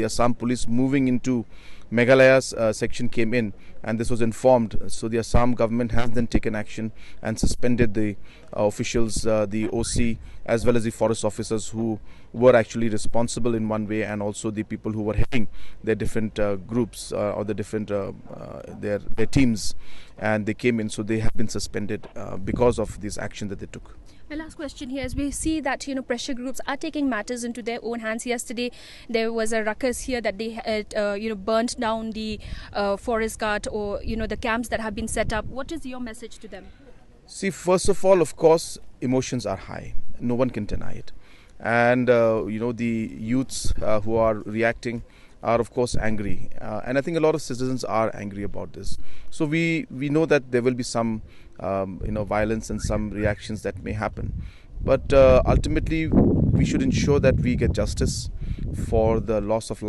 The Assam police moving into Meghalaya's section came in, and this was informed. So the Assam government has then taken action and suspended the officials, the OC, as well as the forest officers who were actually responsible in one way, and also the people who were heading their different groups or the different their teams, and they came in. So they have been suspended because of this action that they took. My last question here is, we see that pressure groups are taking matters into their own hands. Yesterday there was a ruckus here that they had burnt down the forest guard, or the camps that have been set up. What is your message to them? See, first of all, of course, emotions are high. No one can deny it. And the youths who are reacting are of course angry, and I think a lot of citizens are angry about this. So we know that there will be some violence and some reactions that may happen, but ultimately we should ensure that we get justice for the loss of life.